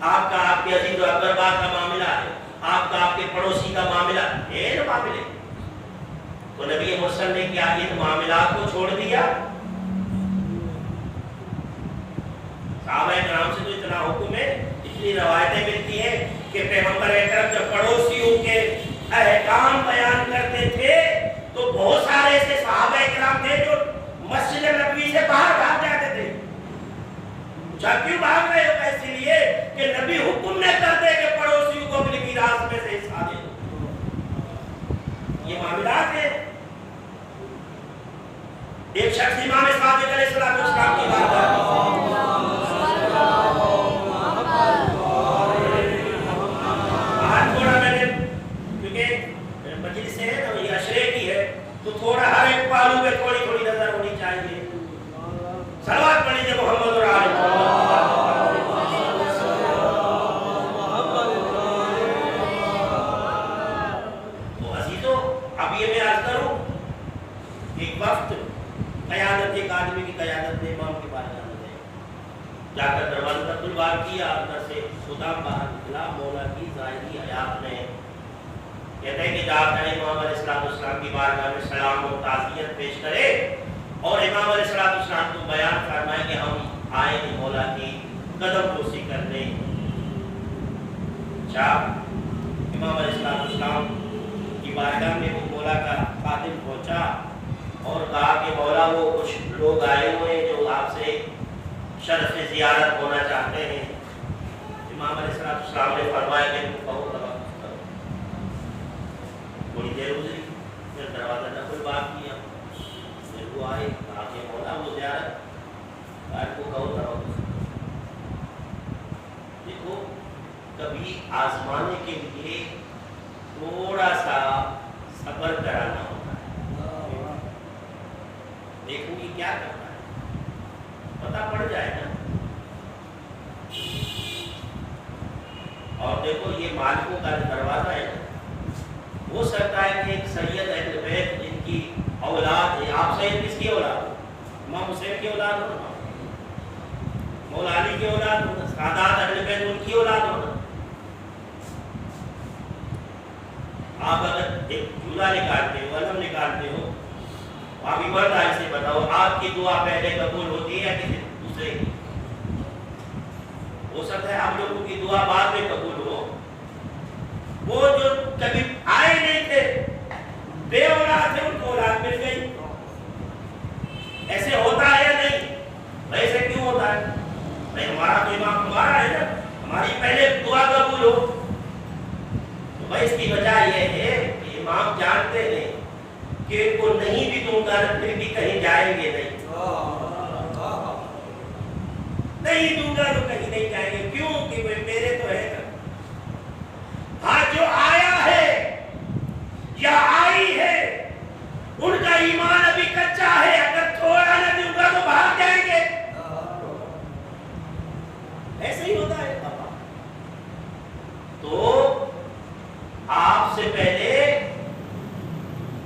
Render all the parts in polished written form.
آپ کا آپ کے عزیز و اقربا کا معاملہ ہے، آپ کا آپ کے پڑوسی کا معاملہ ہے نا معاملے، تو نبی مرسل نے کیا ان معاملات کو چھوڑ دیا؟ صحابہ کرام سے تو اتنا حکم ہے، اتنی روایتیں ملتی ہیں کہ پیغمبر اکرم جب پڑوسیوں کے احکام بیان کرتے تھے تو بہت سارے ایسے صحابہ کرام تھے جو مسجد نبوی سے باہر بھاگ جاتے تھے۔ کیوں بھاگ رہے ہو؟ اس لیے کہ نبی حکم نہ کر دے کہ پڑوسیوں کو اپنی میراث میں سے حصہ دے دو۔ یہ معاملات ہیں۔ ایک شخص امام صادق علیہ السلام کی بارگاہ تو تھوڑا ہر ایک پہلو پہ تھوڑی تھوڑی نظر ہونی چاہیے۔ صلوات پڑھیے محمد اور آل محمد۔ تو عزیزو، اب یہ میں عرض کروں، ایک وقت قیادت، ایک آدمی کی قیادت میں امام کے بارگاہ میں گئے، جا کر دروازہ پر طلبار کیا، اندر سے خدا باہر نکلا، مولا کی ظاہری حیات میں کہتے ہیں کہ جاتا ہے امام علیہ السلام کی بارگاہ میں سلام و تعزیت پیش کرے، اور امام علیہ السلام کو بیان فرمائے کہ ہم آئے ہیں مولا کی قدم بوسی کرنے۔ امام علیہ السلام کی بارگاہ میں وہ مولا کا خادم پہنچا اور کہا کہ مولا وہ کچھ لوگ آئے ہوئے ہیں جو آپ سے شرف زیارت ہونا چاہتے ہیں۔ امام علیہ السلام نے فرمایا کہ تم کہو تھوڑی دیر گزری، پھر دروازہ نہ کوئی بات کیا، پھر وہ آئے، کہا کہ مولا وہ زیارت آپ کو کہو تھا۔ دیکھو، کبھی آزمانے کے لیے تھوڑا سا صبر کرانا ہوتا ہے۔ دیکھوں گی کیا کرنا ہے، پتہ پڑ جائے گا۔ اور دیکھو یہ مالکوں کا دروازہ ہے، ہو سکتا ہے کہ ایک سید اہل بیت جن کی اولاد ہے، آپ سید کس کی اولاد ہو؟ امام حسین کی اولاد ہو، مولا علی کی اولاد ہو، سادات اہل بیت ان کی اولاد ہو۔ آپ اگر ایک چولہا نکالتے ہو، علم نکالتے ہو، آپ ایمانداری سے بتاؤ آپ کی دعا پہلے قبول ہوتی ہے یا کسی دوسرے کی؟ ہو سکتا ہے آپ لوگوں کی دعا بعد میں قبول ہو۔ وہ جو کبھی آئے نہیں تھے، بے اولاد تھے، ان کو اولاد مل گئی۔ ایسے ہوتا ہے یا نہیں؟ ایسے کیوں ہوتا ہے؟ بھائی ہمارا تو امام ہمارا ہے نا، ہماری پہلے دعا قبول ہو۔ تو بھائی اس کی وجہ یہ ہے کہ امام جانتے ہیں کہ ان کو نہیں بھی دوں گا پھر بھی کہیں جائیں گے نہیں، نہیں دوں گا تو کہیں نہیں جائیں گے۔ کیوں کہ میرے تو ہے نا۔ ہاں جو آیا ہے یا آئی ہے ان کا ایمان ابھی کچا ہے، اگر تھوڑا نہ دوں گا تو بھاگ جائیں گے۔ ایسے ہی ہوتا ہے پاپا۔ تو آپ سے پہلے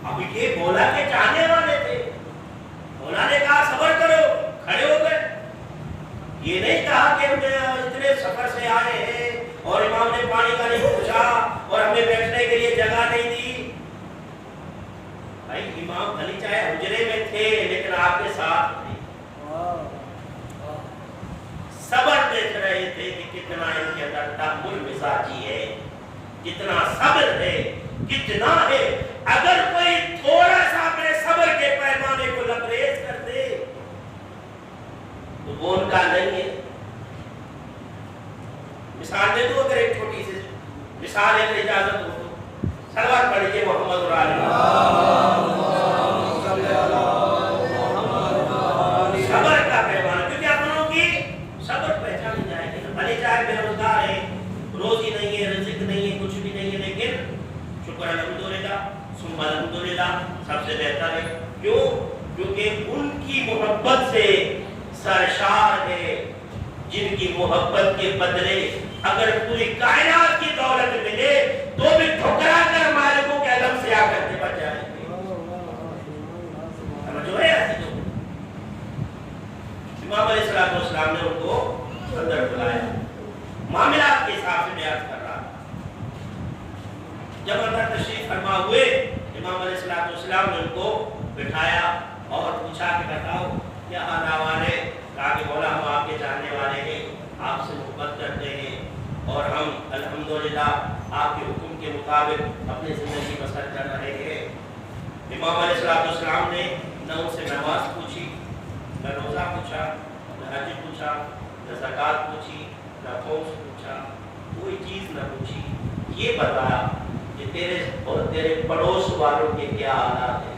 اب یہ مولا کے چاہنے والے تھے، مولا نے کہا صبر کرو، کھڑے ہو گئے۔ یہ نہیں کہا کہ ہم اتنے سفر سے آئے ہیں اور امام نے پانی کا نہیں پوچھا اور ہمیں بیٹھنے کے لیے جگہ نہیں دی۔ بھائی امام بھلی چاہے حجرے میں تھے لیکن آپ کے ساتھ تھے، صبر دیکھ رہے تھے کہ کتنا ان کے اندر تحمل مزاجی ہے، کتنا صبر ہے، کتنا ہے۔ اگر کوئی تھوڑا سا اپنے صبر کے پیمانے کو لبریز کر دے تو وہ ان کا نہیں ہے۔ مثال دے دو، اگر ایک چھوٹی سی مثال ہے، اجازت ہو تو صلوات پڑھیے محمد اور آل محمد۔ صبر کا پیمانہ، کیونکہ اپنوں کی صبر پہچانی جائے گی۔ بھلے چاہے بے روزگار ہے، روزی نہیں ہے، رزق نہیں ہے، کچھ بھی نہیں ہے، لیکن شکر الحمدللہ ثم الحمدللہ سب سے بہتر ہے۔ کیوں؟ کیونکہ ان کی محبت سے سرشار ہے، جن کی محبت کے بدلے اگر پوری کائنات کی دولت ملے تو بھی ٹھکرا کر مالکوں کے علم سے آ کر کے بچ جائیں گے۔ سمجھو ہے ایسی؟ امام علیہ السلام نے ان کو اندر بلایا، معاملات کے حساب سے بیان کر رہا تھا۔ جب اندر تشریف فرما ہوئے امام علیہ السلام نے ان کو بٹھایا اور پوچھا کہ بتاؤ کیا حال احوال ہے؟ کہا کہ مولا ہم آپ کے جاننے والے ہیں، آپ سے محبت کرتے ہیں اور ہم الحمدللہ آپ کے حکم کے مطابق اپنی زندگی بسر کر رہے ہیں۔ امام علیہ السلام نے نہ ان سے نماز پوچھی، نہ روزہ پوچھا، نہ حج پوچھا، نہ زکوٰۃ پوچھی، نہ خمس پوچھا، کوئی چیز نہ پوچھی۔ یہ بتایا کہ تیرے اور تیرے پڑوس والوں کے کیا حالات ہیں،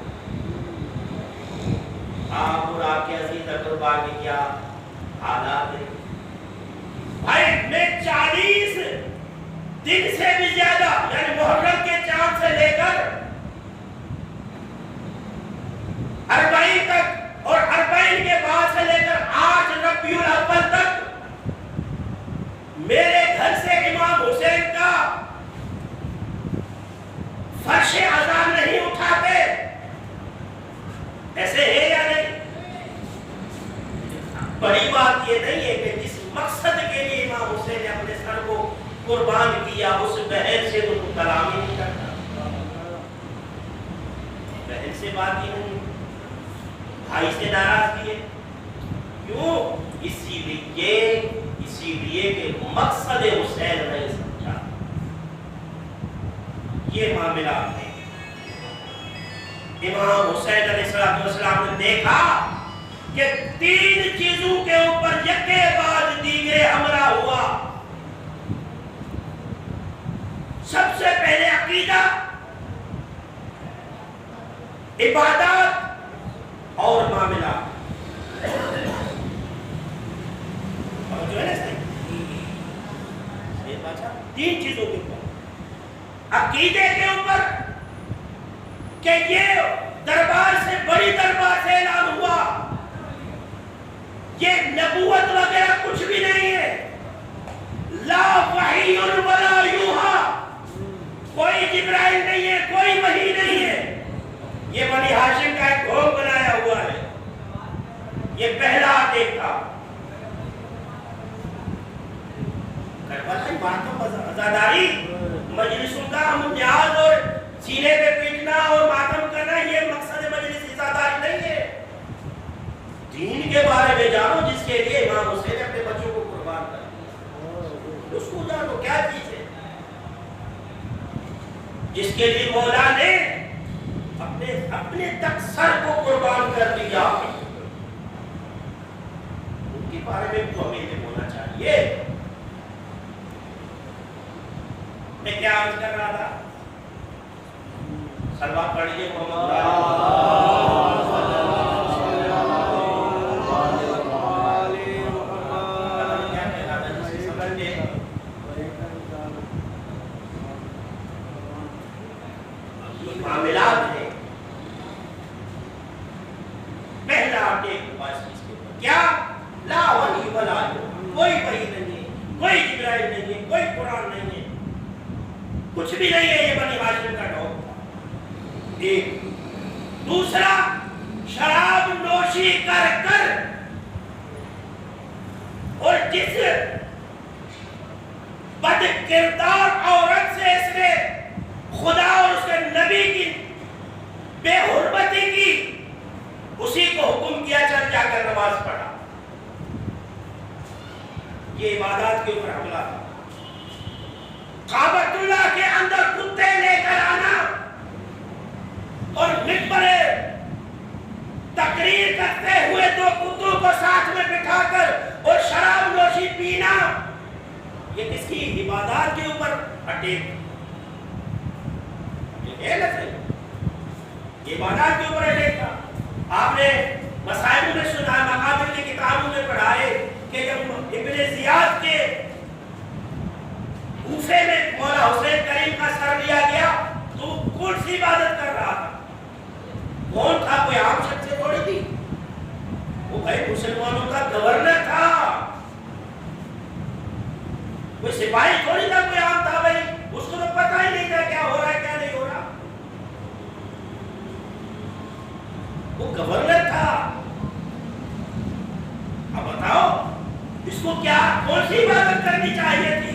آپ اور آپ کے عزیز اقربا کے کیا حالات ہیں۔ بھائی میں 40 دن سے بھی زیادہ یعنی محرم کے چاند سے لے کر 40 تک اور 40 کے بعد سے لے کر آج ربیع الاول تک میرے گھر سے امام حسین کا فرش اذان نہیں اٹھاتے، ایسے ہے یا نہیں؟ بڑی بات یہ نہیں ہے کہ جس مقصد کے لیے امام حسین نے اپنے سر کو قربان کیا اس بہن سے تو کلام ہی نہیں کرتا، بہن سے بات ہی نہیں، بھائی سے ناراض کیے، کیوں؟ اسی لیے کہ مقصد حسین نہیں سمجھا۔ یہ معاملات ہیں۔ امام حسین علیہ السلام نے دیکھا کہ 3 چیزوں کے اوپر یکے بعد دیگرے حملہ ہوا۔ سب سے پہلے عقیدہ، عبادات اور معاملات۔ اور جو ہے نا صحیح بات، 3 چیزوں کے اوپر، عقیدے کے اوپر کہ یہ دربار سے بڑی دربار سے اعلان ہوا، یہ نبوت وغیرہ کچھ بھی نہیں ہے، لا وحی ولا یوحا، کوئی جبرائیل نہیں ہے، کوئی وحی نہیں ہے، یہ بنی ہاشم کا ایک ڈھونگ بنایا ہوا ہے۔ یہ پہلا عقیدہ تھا۔ باتوں عزاداری، مجلسوں کا امتیاز اور سینے پہ پیٹنا اور ماتم کرنا یہ مقصد مجلس عزاداری نہیں ہے۔ دین کے بارے میں جانو جس کے لیے امام حسین اپنے بچوں کو قربان کر، اس کو جانو کیا چیز ہے جس کے لیے مولا نے اپنے تک سر کو قربان کر دیا، ان کے بارے میں تو ہمیں ہونا چاہیے۔ میں کیا عرض کر رہا تھا؟ سلوات پڑھیے محمد معاملات ہے۔ پہلا کیا؟ لا وحی ولا یوحا، کوئی وحی نہیں ہے، کوئی جبرائیل نہیں ہے، کوئی قرآن نہیں ہے، کچھ بھی نہیں ہے، یہ بنی ہاشم کا ڈھونگ تھا۔ ایک دوسرا، شراب نوشی کر کر اور جس بد کردار عورت سے اس نے خدا اور اس کے نبی کی بے حرمتی کی، اسی کو حکم کیا چل جا کر نماز پڑھا۔ یہ عبادات کے اوپر حملہ تھا۔ کعبۃ اللہ کے اندر کتے لے کر آنا اور ممبر تقریر کرتے ہوئے 2 کتوں کو ساتھ میں بٹھا کر اور شراب نوشی پینا، یہ کس کی عبادات کے اوپر اٹیک، یہ ہے نا صحیح، یہ عبادات کے اوپر اٹیک تھا۔ آپ نے مسائل میں سنا، مقابل کی کتابوں میں پڑھائے کہ جب ابن زیاد کے کوفے میں مولا حسین کریم کا سر لیا گیا تو وہ کون سی عبادت کر رہا تھا؟ کون تھا؟ کوئی عام شخص سے تھوڑی تھی، وہ بھائی مسلمانوں کا گورنر تھا، کوئی سپاہی تھوڑی تھا، کوئی عام تھا بھائی، اس کو تو پتہ ہی نہیں تھا کیا ہو رہا ہے کیا نہیں ہو رہا، وہ گورنر تھا۔ اب بتاؤ اس کو کیا کون سی عبادت کرنی چاہیے تھی؟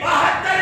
72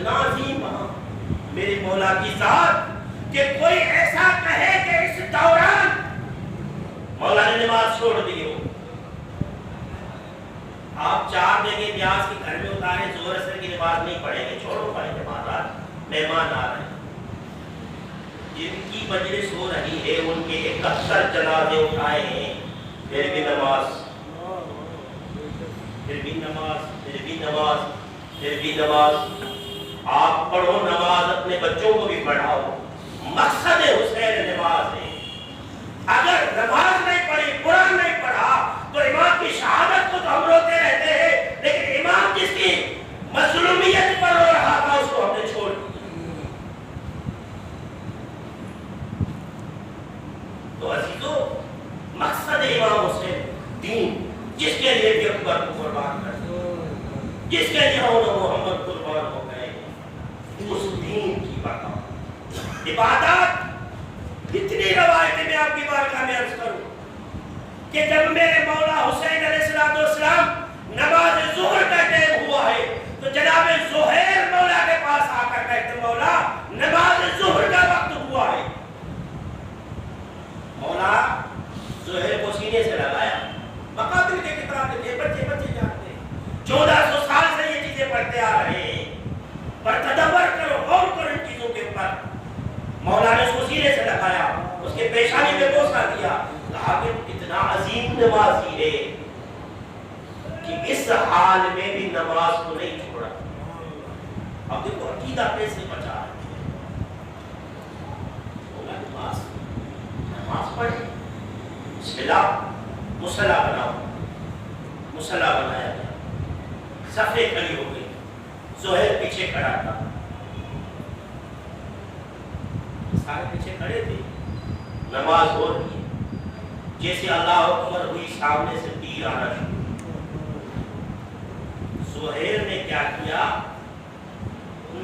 اتنا عظیم وہاں میرے مولا کی ذات کہ کوئی ایسا کہے کہ اس دوران مولا نے نماز چھوڑ دی ہو، آپ 4 جگہ نیاز کے گھر میں اتارے، ظہر اثر کی نماز نہیں پڑھیں گے، چھوڑو پڑھیں گے، مہمان آ رہے ہیں، جن کی مجلس ہو رہی ہے ان کے 71 جنازے اٹھائے ہیں، پھر بھی نماز، پھر بھی نماز، پھر بھی نماز، پھر بھی نماز۔ آپ پڑھو نماز، اپنے بچوں کو بھی پڑھاؤ، مقصد حسین نماز ہے۔ اگر نماز نہیں پڑھی، قرآن نہیں پڑھا تو امام کی شہادت کو تو ہم روتے رہتے ہیں، لیکن امام جس کی مظلومیت پر رو رہا تھا اس کو ہم نے چھوڑ دیا۔ تو عزیزو، مقصد امام حسین دین، جس کے لیے بھی اکبر کو قربان کر دیا، جس کے لیے محمد قربان ہو گئے، اس دین کی بقا، عبادات۔ اتنی روایتیں میں آپ کی بارگاہ میں عرض کروں کہ جب میرے مولا حسین علیہ السلام نماز ظہر کا ٹائم ہوا ہے تو جناب زہیر مولا کے پاس آ کر کہتے مولا نماز ظہر کا وقت ہوا ہے۔ مولا زہیر کو سینے سے لگایا، مقاتل کے کتاب لکھے، بچے جانتے ہیں، 1400 سال سے یہ چیزیں پڑھتے آ رہے ہیں، پر تدبر کرو، غور کرو ان چیزوں کے اوپر۔ مولا نے اس کو سینے سے لگایا، اس کے پیشانی میں بوسہ دیا، کہا کہ اتنا عظیم نمازی ہے کہ اس حال میں بھی نماز کو نہیں چھوڑا۔ اب دیکھو عقیدہ کیسے بچا ہے۔ مولا نماز پڑھے، بسم اللہ، مصلی بناؤ، مصلی بنایا گیا، صفیں کھڑی ہو گئی، زہیر پیچھے کھڑا تھا، سارے پیچھے کھڑے تھے، نماز ہو رہی ہے، جیسے اللہ اکبر ہوئی سامنے سے تیر آنا شروع۔ زہیر نے کیا کیا؟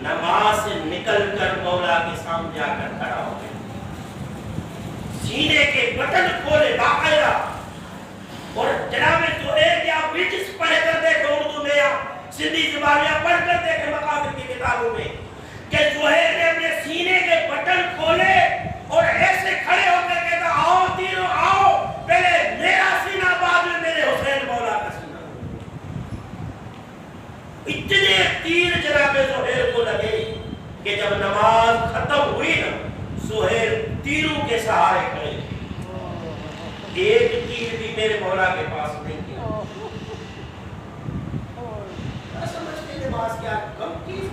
نماز سے نکل کر مولا کے سامنے جا کر کھڑا ہو گیا، سینے کے بٹن کھولے باقاعدہ، اور جناب زہیر یا بجس پڑھ کر دیکھو اردو میں یا سندھی زبان میں پڑھ کر دیکھے مقابل کی کتابوں میں کہ زہیر نے اپنے سینے کے بٹن کھولے اور ایسے کھڑے ہو کر کہتا آؤ تیروں آؤ، پہلے میرا سینہ بعد میں میرے حسین مولا کا سینہ۔ اتنے تیر جناب زہیر کو لگے کہ جب نماز ختم ہوئی نا زہیر تیروں کے سہارے کھڑے، ایک تیر بھی میرے مولا کے پاس نہیں کیا۔ سمجھتے نماز کیا کم چیز؟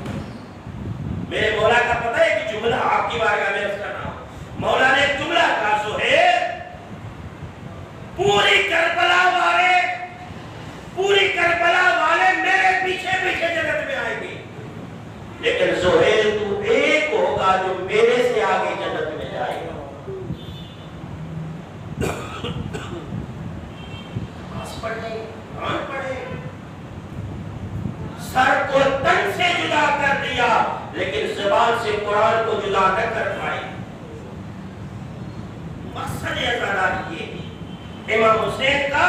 میرے مولا کا پتہ ہے کہ جملہ آپ کی بارگاہ میں عرض کرنا، مولا نے ایک جملہ کہا زہیر پوری کربلا والے میرے پیچھے جنت میں آئیں گے، لیکن زہیر تو ایک ہوگا جو میرے سے آگے جنت میں جائے گا۔ نماز پڑھیں، قرآن پڑھیں، سر کو تن سے جدا کر دیا لیکن زبان سے قرآن کو جدا نہ کر پائی۔ مقصد عزادار یہ ہے، امام حسین کا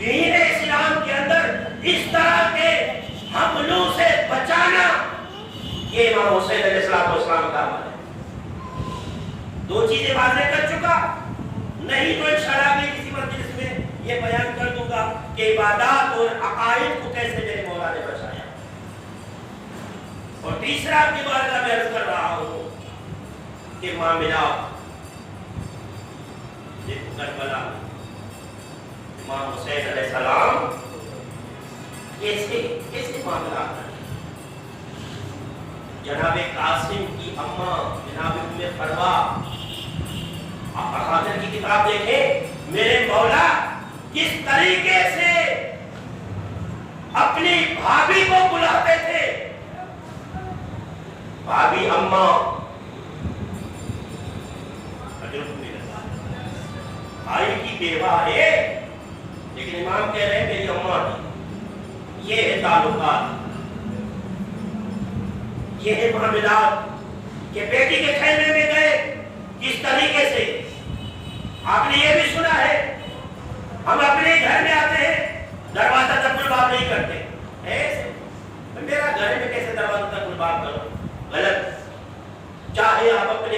دین اسلام کے اندر اس طرح کے حملوں سے بچانا، یہ امام حسین علیہ السلام کا عمل ہے۔ 2 چیزیں واضح کر چکا، نہیں تو انشاءاللہ میں کسی مجلس میں یہ بیان کر دوں گا کہ عبادات اور عقائد کو کیسے میرے مولا نے بچایا۔ اور تیسرا آپ کی بارگاہ میں عرض کر رہا ہوں کہ معاملات دیکھو کربلا امام حسین علیہ السلام کیسے معاملات ہیں۔ جناب قاسم کی اماں جناب ام فروا، آپ احادیث کی کتاب دیکھیں، میرے مولا کس طریقے سے اپنی بھابھی کو بلاتے تھے، بھابھی اماں، بھائی کی بیوہ ہے لیکن امام کہہ رہے ہیں میری اماں تھی۔ یہ ہے تعلقات، یہ ہے معاملات کہ بیٹی کے خیمے میں گئے کس طریقے سے۔ آپ نے یہ بھی سنا ہے ہم اپنے گھر میں آتے ہیں دروازہ تک گلباب نہیں کرتے، ایسے میرا گھر میں کیسے دروازہ تک گلباب کرو،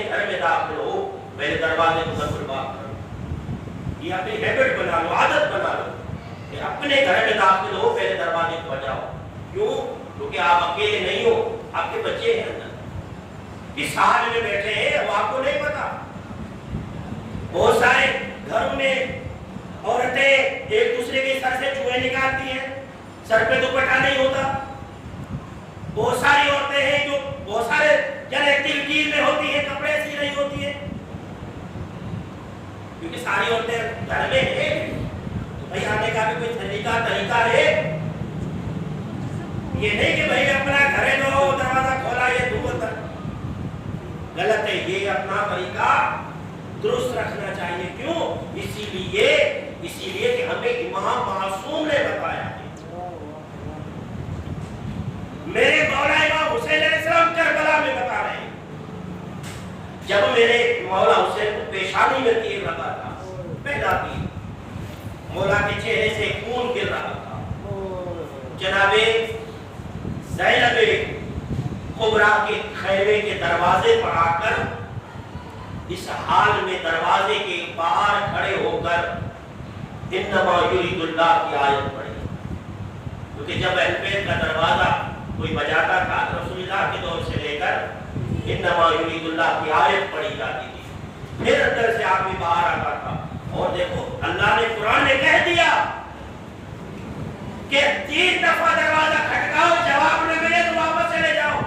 گھر میں داخل ہو پہلے دروازے کو ضرور بات کرو. یہ اپنی ہیبٹ بنا لو, عادت بنا لو کہ اپنے گھر میں داخل ہو پہلے دروازے کو بجاؤ. کیوں؟ کیونکہ آپ اکیلے نہیں ہو, آپ کے بچے ہیں اندر, اس حال میں بیٹھے ہیں, وہ آپ کو نہیں پتا. بہت سارے گھروں میں عورتیں ایک دوسرے کے سر سے چوہے نکالتی ہیں, سر پہ دوپٹہ نہیں ہوتا. بہت ساری عورتیں ہیں جو بہت سارے جن ایکٹیویٹیز میں ہوتی ہیں, کپڑے سی رہی ہوتی ہیں, کیونکہ ساری عورتیں گھر میں ہیں تو بھائی آنے کا بھی کوئی طریقہ ہے. یہ نہیں کہ بھائی اپنا گھرے دو دروازہ کھولا یہ دھوم تک, غلط ہے. یہ اپنا طریقہ درست رکھنا چاہیے. کیوں؟ اسی لیے کہ ہمیں امام معصوم نے بتایا ہے. میرے مولا امام حسین علیہ السلام کربلا میں بتا رہے ہیں, جب میرے مولا حسین کو پیشانی میں تیر لگا تھا, پہلا تیر, مولا کے چہرے سے خون گر رہا تھا, جناب زینب کبریٰ کے خیمے کے دروازے پر آ کر اس حال میں دروازے کے باہر کھڑے ہو کر انما یرید اللہ کی آیت پڑھی. کیونکہ جب اہل بیت کا دروازہ کوئی بجاتا تھا رسول اللہ کے دور سے لے کر انما یرید اللہ کی آیت پڑھی جاتی تھی, پھر اندر سے آدمی باہر آتا تھا. اور دیکھو اللہ نے قرآن نے کہہ دیا کہ 3 دفعہ دروازہ کھٹکاؤ, جواب نہ ملے تو واپس چلے جاؤ.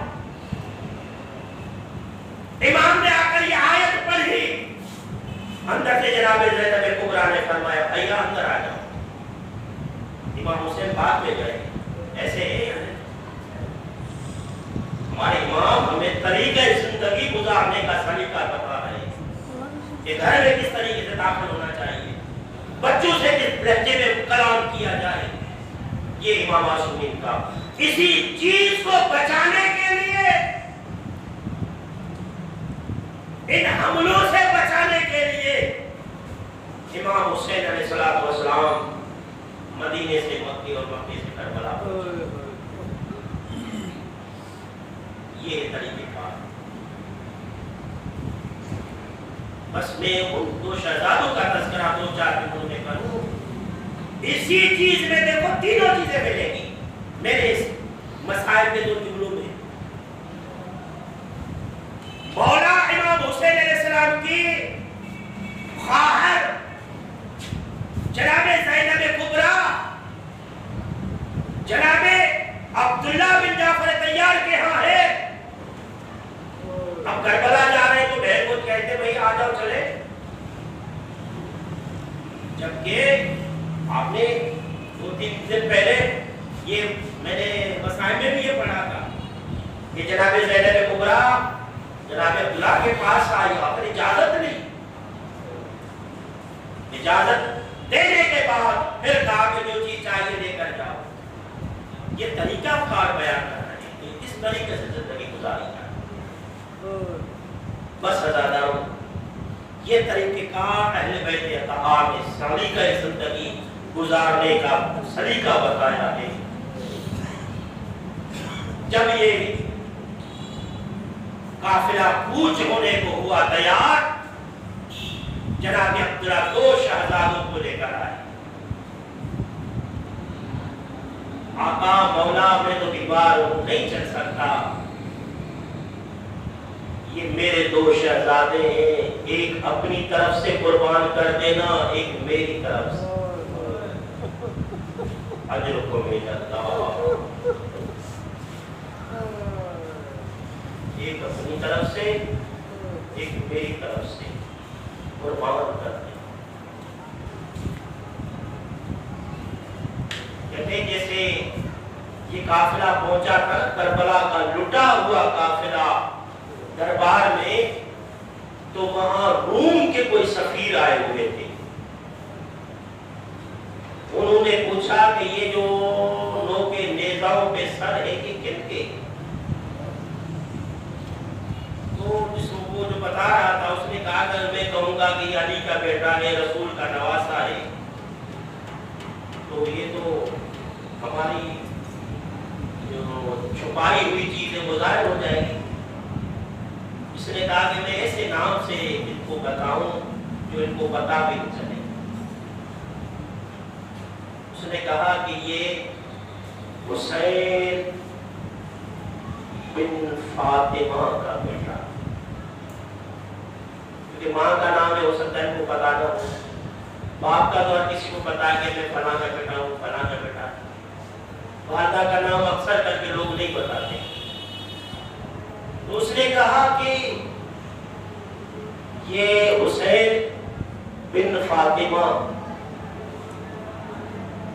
امام نے آ کر یہ آیت پڑھی, اندر سے جناب زینب کبریٰ نے فرمایا بھیا اندر آ جاؤ. امام حسین بعد میں گئے. ایسے ہے ہمارے امام ہمیں طریقہ زندگی گزارنے کا سلیقہ بتا رہے ہیں کہ گھر میں کس طریقے سے داخل ہونا چاہیے, بچوں سے کس لہجے میں کلام کیا جائے. یہ امام معصومین کا, اسی چیز کو بچانے کے لیے, ان حملوں سے بچانے کے لیے امام حسین علیہ السلام مدینے سے مکی اور مکی سے کربلا پہنچے. یہ طریقہ کار. بس میں ان 2 شہزادوں کا تذکرہ 2-4 جملوں میں کروں. اسی چیز میں دیکھو تینوں چیزیں ملیں گی میرے اس مسائل کے 2 جملوں میں. مولا امام حسین علیہ السلام کی خواہر جناب زینب کبریٰ جناب عبداللہ بن جعفر طیار کے ہاں ہے. اب کربلا جا رہے ہیں تو بہن کو کہتے بھائی آ جاؤ چلے, جبکہ آپ نے 2-3 دن پہلے یہ میں نے مسائل میں بھی یہ پڑھا تھا کہ جناب زینب کبریٰ جناب عبداللہ کے پاس آئی, آپ نے اجازت نہیں, اجازت دینے کے بعد پھر کہا کہ جو چیز چاہیے لے کر جاؤ. یہ طریقہ کار بیان کر رہے ہیں کہ اس طریقے سے زندگی گزاری جائے. بس ہزاداروں, یہ طریقہ کار اہل بیت اطہار نے سلیقہ زندگی گزارنے کا سلیقہ بتایا ہے. جب یہ قافلہ کوچ ہونے کو ہوا تیار, جناب عبداللہ 2 شہزادوں کو لے کر آئے. آقا مولا میں تو دیوار نہیں چل سکتا, یہ میرے 2 شہزادے ہیں, ایک اپنی طرف سے قربان کر دینا, ایک میری طرف سے. اجرکم من اللہ, ایک اپنی طرف سے ایک میری طرف سے قربان کر دیں. کہتے ہیں جیسے یہ قافلہ پہنچا کر کربلا کا لٹا ہوا قافلہ دربار میں, تو وہاں روم کے کوئی سفیر آئے ہوئے تھے. انہوں نے پوچھا کہ یہ جو نو کے نیزاؤں پہ سر ہے کہ کن کے؟ تو جس کو جو بتا رہا تھا اس نے کہا کہ میں کہوں گا کہ علی کا بیٹا ہے, رسول کا نواسا ہے, تو یہ تو ہماری جو چھپائی ہوئی چیز ہے وہ ظاہر ہو جائے گی, اس اس نے کہا کہ میں ایسے نام سے ان کو بتاؤں جو ان کو پتا بھی نہ چلے. اس نے کہا کہ یہ حسین بن فاطمہ کا بیٹا، کیونکہ ماں کا نام ہے، ہو سکتا ہے ان کو پتا نہ ہو. باپ کا تو ہر کسی کو پتا ہے کہ میں فلاں کا بیٹا ہوں، فلاں کا بیٹا. والدہ کا نام اکثر کر کے لوگ نہیں بتاتے. تو اس نے کہا کہ یہ حسین بن فاطمہ.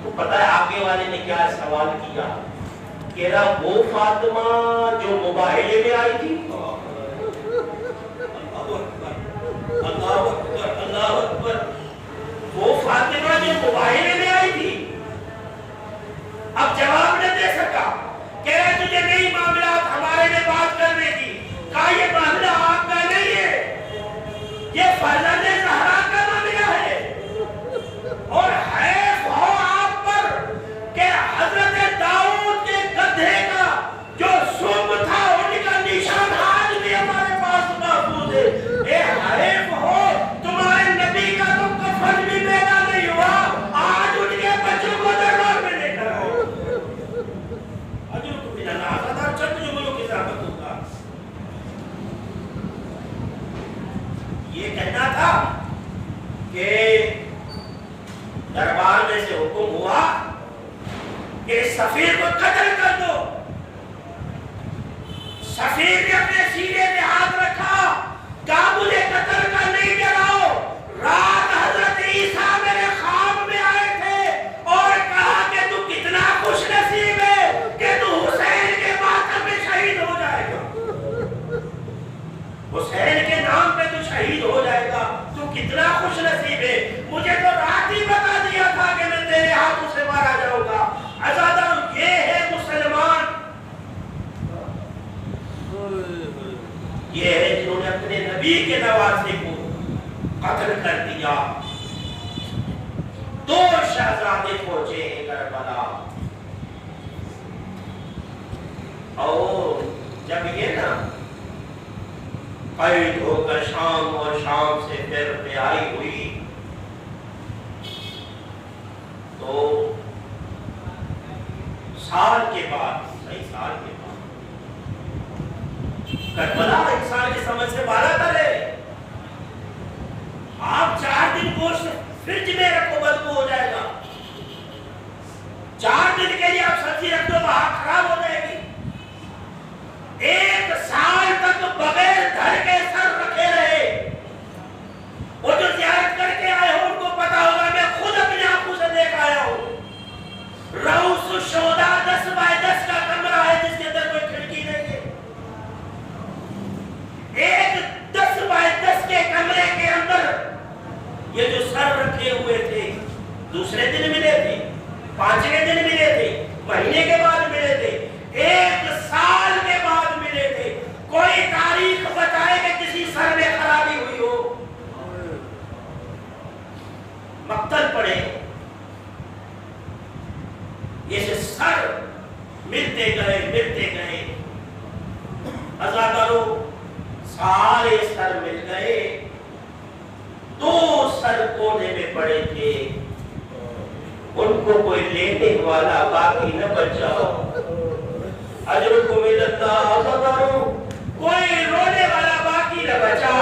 تو پتہ ہے آگے والے نے کیا سوال کیا؟ کہہ رہا وہ فاطمہ جو مباہلے میں آئی تھی. اللہ اکبر اللہ اکبر. وہ فاطمہ جو مباہلے میں آئی تھی. اب جواب نہ دے سکا. کہہ رہا تجھے نہیں معاملات ہمارے میں بات کرنے کی. کہا یہ معاملہ آپ کا نہیں ہے، یہ فرزند زہرا کا معاملہ ہے. اور حیف ہو آپ پر کہ حضرت داؤد کے گدھے کا جو سم تھا ان کا نشان آج بھی ہمارے پاس محفوظ ہے. اے حیف ہو تمہارے نبی کا تو کفن بھی پیدا نہیں ہوا، آج ان کے بچوں کو دربار میں لے کر آؤ. اجر کو بھی اللہ آزادار چند جملوں کی ضابط ہوگا. یہ کہنا تھا کہ دربار میں سے حکم ہوا کہ سفیر کو قتل کر دو. سفیر نے اپنے سینے پہ ہاتھ رکھا، کہا مجھے قتل کر نہیں ڈراؤ. رات حضرت عیسیٰ میرے خواب میں آئے تھے اور کہا کہ تو کتنا خوش نصیب ہے کہ تو حسین کے ماتم میں شہید ہو جائے گا. حسین کے نام پہ تو شہید ہو جائے گا، تو کتنا خوش نصیب ہے. مجھے تو رات ہی بتا دیا تھا کہ میں تیرے ہاتھوں سے مارا جاؤں گا. عزادار یہ ہے مسلمان، یہ ہے جنہوں نے اپنے نبی کے نواسے کو قتل کر دیا. 2 شہزادے پہنچے ہیں کربلا. اور جب یہ نا قید ہو کر شام اور شام سے پھر رہائی ہوئی تو سال کے بعد، صحیح سال کے بعد، کربلا انسان کی سمجھ سے بالا تر ہے. آپ 4 دن گوشت فریج میں رکھو بدبو ہو جائے گا. 4 دن کے لیے آپ سبزی رکھ دو باہر خراب ہو جائے گی. 1 سال تک بغیر دھڑ کے سر رکھے رہے. وہ جو زیارت کر کے آئے ہو ان کو پتا ہوگا، میں خود اپنے آنکھوں سے دیکھ آیا ہوں. روس الشہداء 10 بائی 10 کا کمرہ ہے جس کے اندر کوئی کھڑکی نہیں ہے. ایک 10 بائی 10 کے کمرے کے اندر یہ جو سر رکھے ہوئے تھے دوسرے دن ملے تھے، 5ویں دن ملے تھے، مہینے کے بعد ملے تھے، 1 سال کے بعد ملے تھے. کوئی تاریخ بتائے کہ کسی سر میں خرابی ہوئی ہو. مقتل پڑے. یہ سر ملتے گئے عزاداروں، سارے سر مل گئے. 2 سر کونے میں پڑے تھے، ان کو کوئی لینے والا باقی نہ بچا. اجرکم اللہ. عزاداروں، کوئی رونے والا باقی نہ بچا.